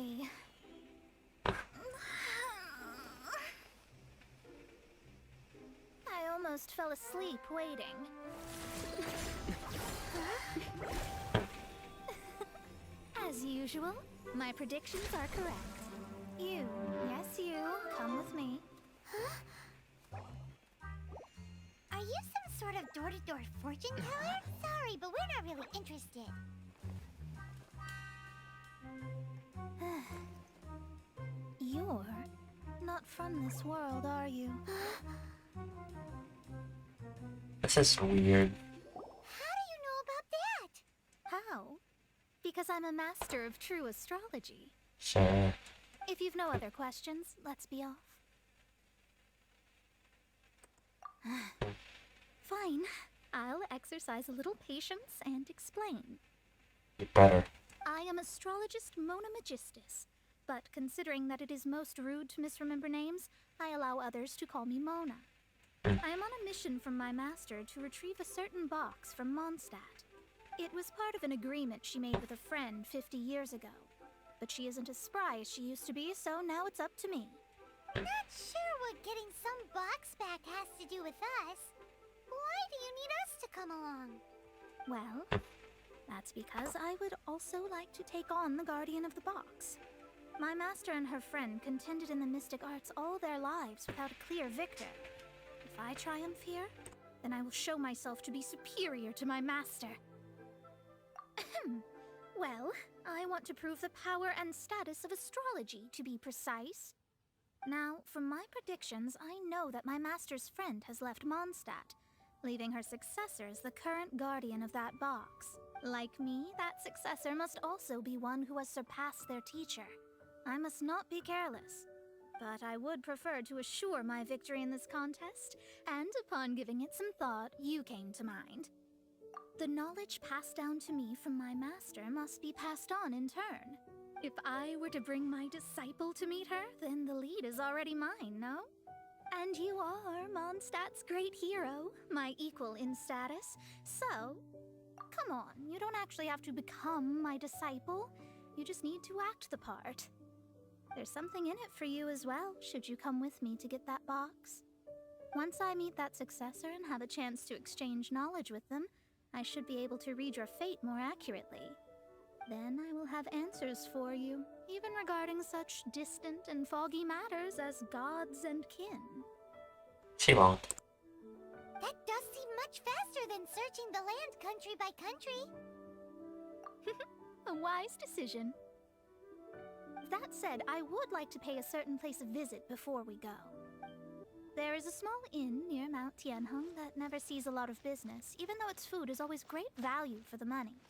Finally. I almost fell asleep waiting. As usual, my predictions are correct. You, yes you, come with me. Are you some sort of door-to-door fortune teller? Sorry, but we're not really interested. You're not from this world, are you? This is weird. How do you know about that? How? Because I'm a master of true astrology. Sure. If you've no other questions, let's be off. Fine. I'll exercise a little patience and explain. You better. I am astrologist Mona Magistus, but considering that it is most rude to misremember names, I allow others to call me Mona. I am on a mission from my master to retrieve a certain box from Mondstadt. It was part of an agreement she made with a friend 50 years ago. But she isn't as spry as she used to be, so now it's up to me. Not sure what getting some box back has to do with us. Why do you need us to come along? Well, that's because I would also like to take on the Guardian of the Box. My master and her friend contended in the mystic arts all their lives without a clear victor. If I triumph here, then I will show myself to be superior to my master. Well, I want to prove the power and status of astrology, to be precise. Now, from my predictions, I know that my master's friend has left Mondstadt, leaving her successor as the current guardian of that box. Like me, that successor must also be one who has surpassed their teacher. I must not be careless. But I would prefer to assure my victory in this contest, and upon giving it some thought, you came to mind. The knowledge passed down to me from my master must be passed on in turn. If I were to bring my disciple to meet her, then the lead is already mine, no? And you are Mondstadt's great hero, my equal in status, so... Come on, you don't actually have to become my disciple. You just need to act the part. There's something in it for you as well, should you come with me to get that box. Once I meet that successor and have a chance to exchange knowledge with them, I should be able to read your fate more accurately. Then I will have answers for you, even regarding such distant and foggy matters as gods and kin. She won't. That does seem much faster than searching the land country by country. A wise decision. That said, I would like to pay a certain place a visit before we go. There is a small inn near Mount Tianheng that never sees a lot of business, even though its food is always great value for the money.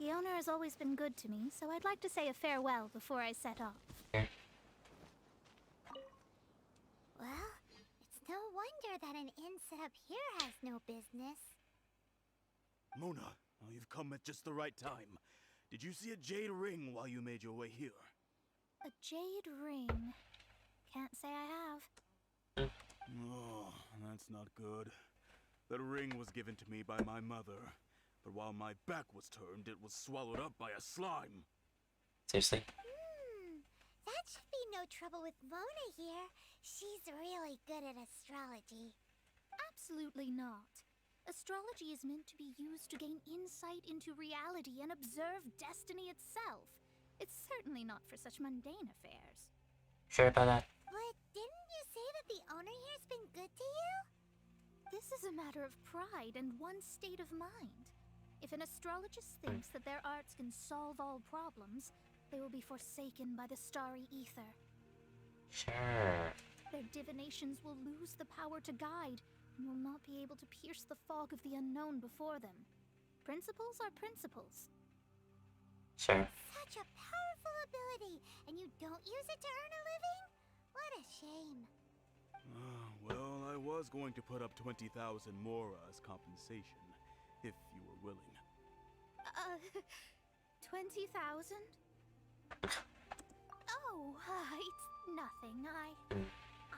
The owner has always been good to me, so I'd like to say a farewell before I set off. Well, it's no wonder that an inn set up here has no business. Mona, you've come at just the right time. Did you see a jade ring while you made your way here? A jade ring. Can't say I have. Oh, that's not good. That ring was given to me by my mother, but while my back was turned, it was swallowed up by a slime. Seriously? That should be no trouble with Mona here. She's really good at astrology. Absolutely not. Astrology is meant to be used to gain insight into reality and observe destiny itself. It's certainly not for such mundane affairs. Sure about that? But didn't you say that the owner here's been good to you? This is a matter of pride and one's state of mind. If an astrologist thinks that their arts can solve all problems, they will be forsaken by the starry ether. Sure. Their divinations will lose the power to guide, and will not be able to pierce the fog of the unknown before them. Principles are principles. Sure. Such a powerful ability, and you don't use it to earn a living? What a shame. Well, I was going to put up 20,000 mora as compensation, if you were willing. 20,000? Oh, it's nothing.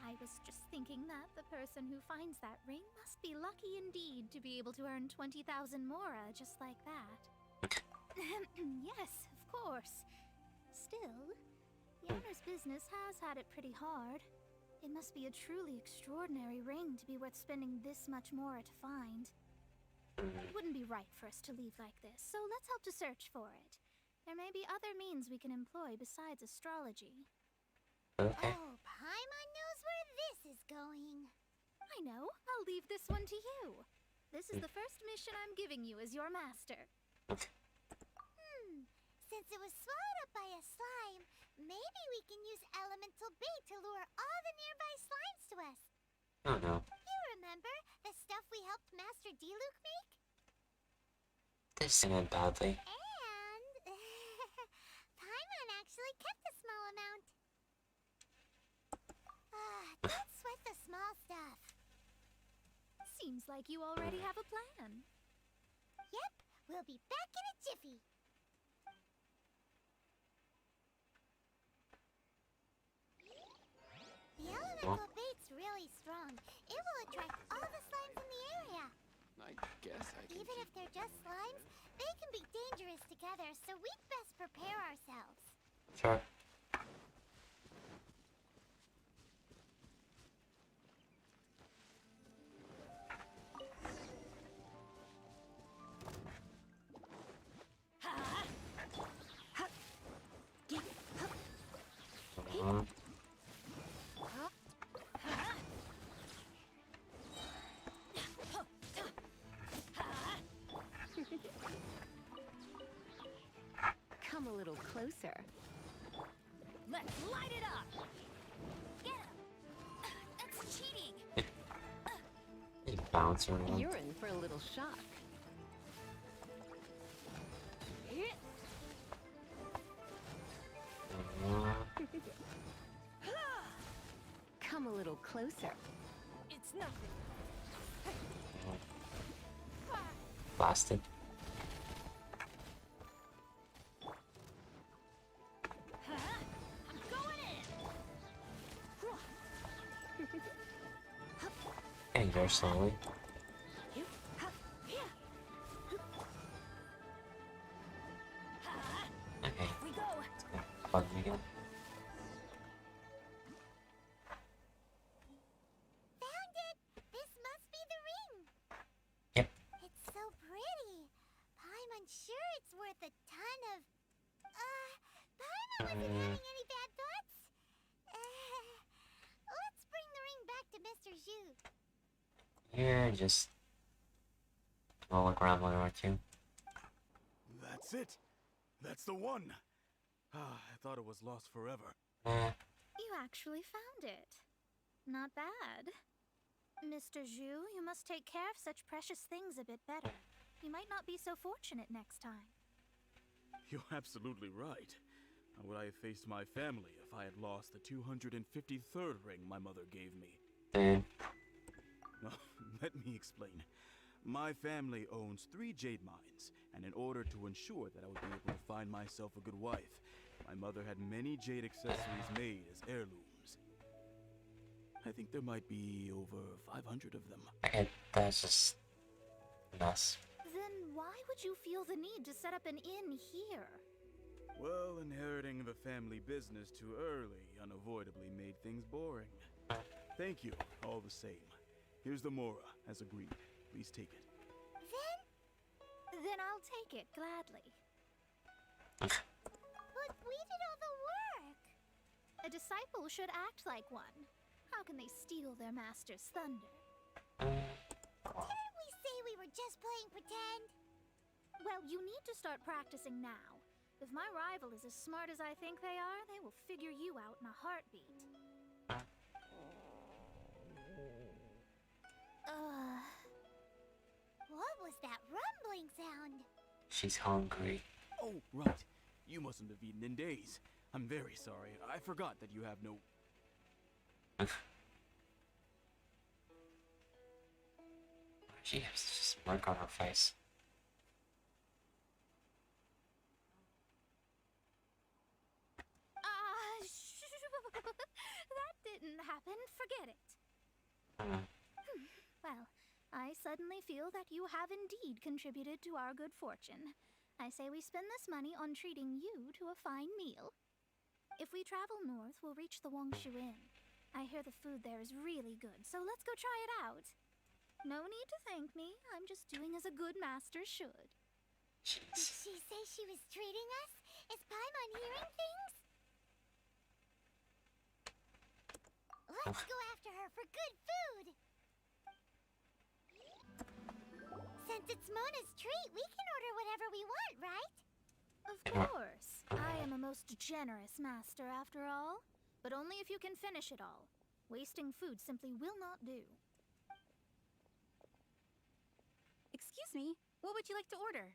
I was just thinking that the person who finds that ring must be lucky indeed to be able to earn 20,000 mora just like that. Yes, of course. Still, the owner's business has had it pretty hard. It must be a truly extraordinary ring to be worth spending this much more to find. It wouldn't be right for us to leave like this, so let's help to search for it. There may be other means we can employ besides astrology. Okay. Oh, Paimon knows where this is going. I know. I'll leave this one to you. This is the first mission I'm giving you as your master. Since it was swallowed up by a slime, maybe we can use elemental bait to lure all the nearby slimes to us. Oh no. You remember the stuff we helped Master Diluc make? This ended badly. And Paimon actually kept a small amount. Don't sweat the small stuff. Seems like you already have a plan. Yep, we'll be back in a jiffy. The elemental bait's really strong. It will attract all the slimes in the area. I guess I can Even if they're just slimes, they can be dangerous together, so we'd best prepare ourselves. Sure. Mhm. Come a little closer. Let's light it up! Get him! That's cheating! He's bouncing around. You're in for a little shock. Mhm. Come a little closer. It's nothing. Blasted. I'm going in! Getting there slowly. Okay. We go! Bug me again. Found it! This must be the ring! Yep. It's so pretty. Paimon's sure it's worth a ton of... Paimon wasn't having any bad thoughts? Let's bring the ring back to Mr. Zhu. Here, just I'll look around one or two. That's it. That's the one. I thought it was lost forever. You actually found it. Not bad. Mr. Zhu, you must take care of such precious things a bit better. You might not be so fortunate next time. You're absolutely right. How would I have faced my family if I had lost the 253rd ring my mother gave me? Dude. Let me explain. My family owns 3 jade mines, and in order to ensure that I would be able to find myself a good wife, my mother had many jade accessories made as heirlooms. I think there might be over 500 of them. Okay, that's just nuts. Then why would you feel the need to set up an inn here? Well, inheriting the family business too early unavoidably made things boring. Thank you, all the same. Here's the Mora, as agreed. Please take it. Then I'll take it gladly. But we did all the work. A disciple should act like one. How can they steal their master's thunder? Didn't we say we were just playing pretend? Well, you need to start practicing now. If my rival is as smart as I think they are, they will figure you out in a heartbeat. What was that rumbling sound? She's hungry. Oh, right. You mustn't have eaten in days. I'm very sorry. I forgot that you have no... She has such a smirk on her face. That didn't happen. Forget it. Well, I suddenly feel that you have indeed contributed to our good fortune. I say we spend this money on treating you to a fine meal. If we travel north, we'll reach the Wongshu Inn. I hear the food there is really good, so let's go try it out. No need to thank me. I'm just doing as a good master should. Did Jeez. she say she was treating us? Is Paimon hearing things? Let's go after her for good food! Since it's Mona's treat, we can order whatever we want, right? Of course. I am a most generous master, after all. But only if you can finish it all. Wasting food simply will not do. Excuse me, what would you like to order?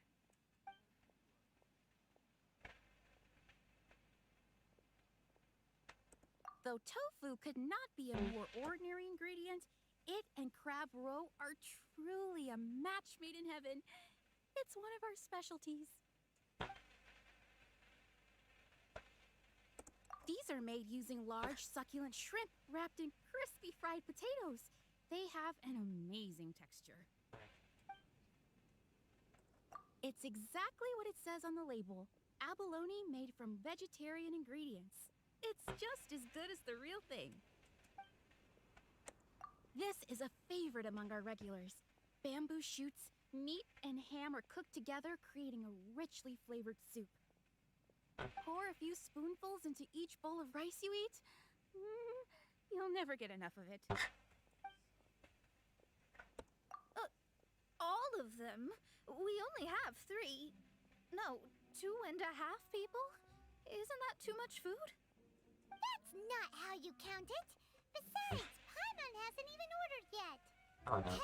Though tofu could not be a more ordinary ingredient, it and crab roe are truly a match made in heaven. It's one of our specialties. These are made using large, succulent shrimp wrapped in crispy fried potatoes. They have an amazing texture. It's exactly what it says on the label. Abalone made from vegetarian ingredients. It's just as good as the real thing. This is a favorite among our regulars. Bamboo shoots, meat, and ham are cooked together, creating a richly flavored soup. Pour a few spoonfuls into each bowl of rice you eat. You'll never get enough of it. All of them? We only have 3. No, 2.5 people? Isn't that too much food? That's not how you count it. Besides, Paimon hasn't even ordered yet. Oh no.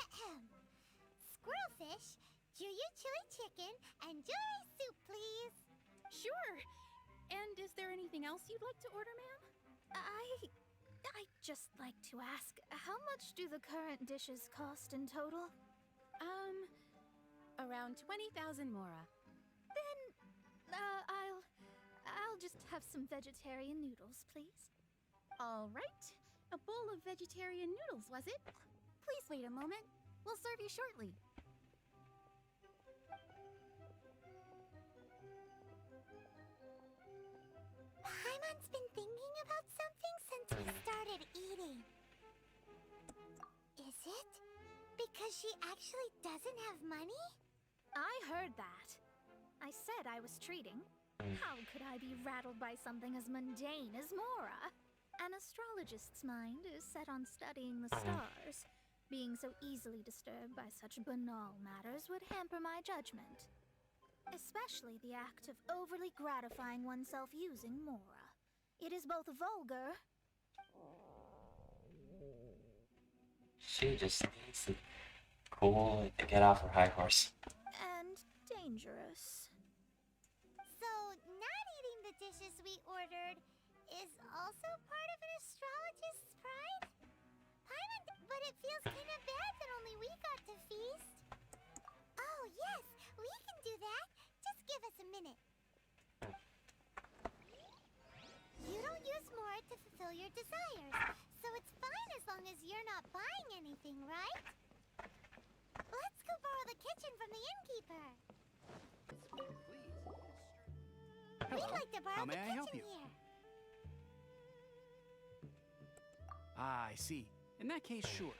Squirrelfish, Juyu chili chicken, and Juri soup, please. Sure. And is there anything else you'd like to order, ma'am? I'd just like to ask, how much do the current dishes cost in total? Around 20,000 mora. I'll just have some vegetarian noodles, please. All right. A bowl of vegetarian noodles, was it? Please wait a moment. We'll serve you shortly. Paimon's been thinking about something since we started eating. Is it because she actually doesn't have money? I heard that. I said I was treating. How could I be rattled by something as mundane as Mora? An astrologist's mind is set on studying the stars. Being so easily disturbed by such banal matters would hamper my judgment. Especially the act of overly gratifying oneself using Mora. It is both vulgar... She just needs to cool and get off her high horse. and dangerous. So, not eating the dishes we ordered is also part of an astrologist's pride? But it feels kind of bad that only we got to feast. Oh, yes, we can do that. Just give us a minute. You don't use more to fulfill your desires, so it's fine as long as you're not buying anything, right? Let's go borrow the kitchen from the innkeeper. Hello. We'd like to borrow How may the I help kitchen you? here. Ah, I see. In that case, sure.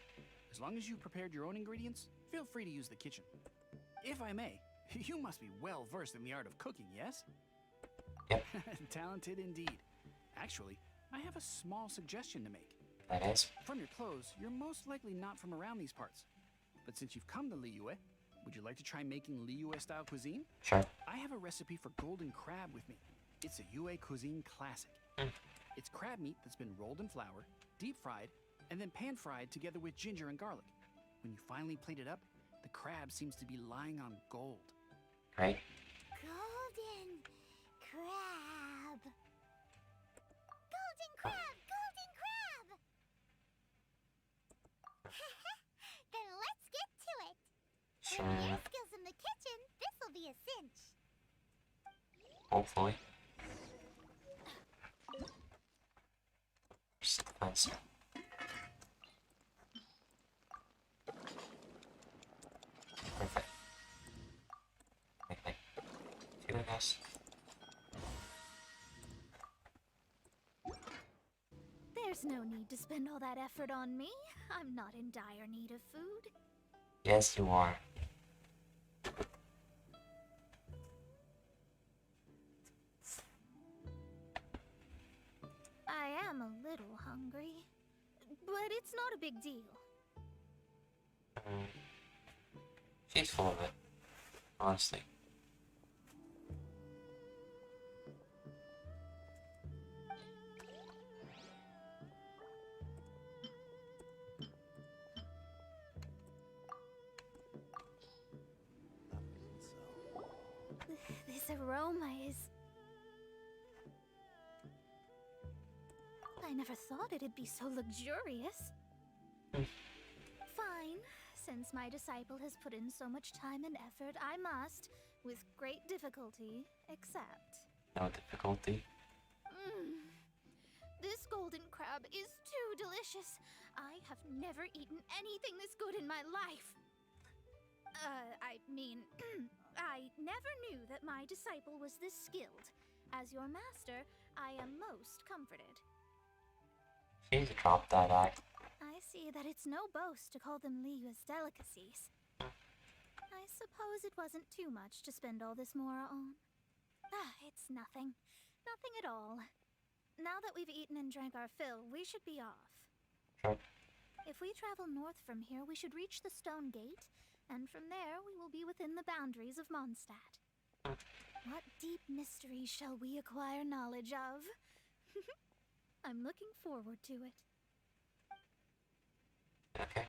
As long as you prepared your own ingredients, feel free to use the kitchen. If I may, you must be well versed in the art of cooking, yes? Yep. Talented indeed. Actually, I have a small suggestion to make. That is. From your clothes, you're most likely not from around these parts. But since you've come to Liyue, would you like to try making Liyue-style cuisine? Sure. I have a recipe for golden crab with me. It's a Yue cuisine classic. It's crab meat that's been rolled in flour, deep fried, and then pan fried together with ginger and garlic. When you finally plate it up, the crab seems to be lying on gold. Right? Golden crab. Golden crab! Golden crab! Then let's get to it. With your Sure. skills in the kitchen, this'll be a cinch. Hopefully. Just find some. Perfect. Okay. Feeling nice. There's no need to spend all that effort on me. I'm not in dire need of food. Yes, you are. I am a little hungry, but it's not a big deal. She's full of it, honestly. This aroma is... I never thought it'd be so luxurious. Fine. Since my disciple has put in so much time and effort, I must, with great difficulty, accept. No difficulty. This golden crab is too delicious. I have never eaten anything this good in my life. I mean, I never knew that my disciple was this skilled. As your master, I am most comforted. She's dropped that act. I see that it's no boast to call them Liyue's delicacies. I suppose it wasn't too much to spend all this mora on. It's nothing. Nothing at all. Now that we've eaten and drank our fill, we should be off. Sure. If we travel north from here, we should reach the Stone Gate, and from there we will be within the boundaries of Mondstadt. What deep mysteries shall we acquire knowledge of? I'm looking forward to it. Okay.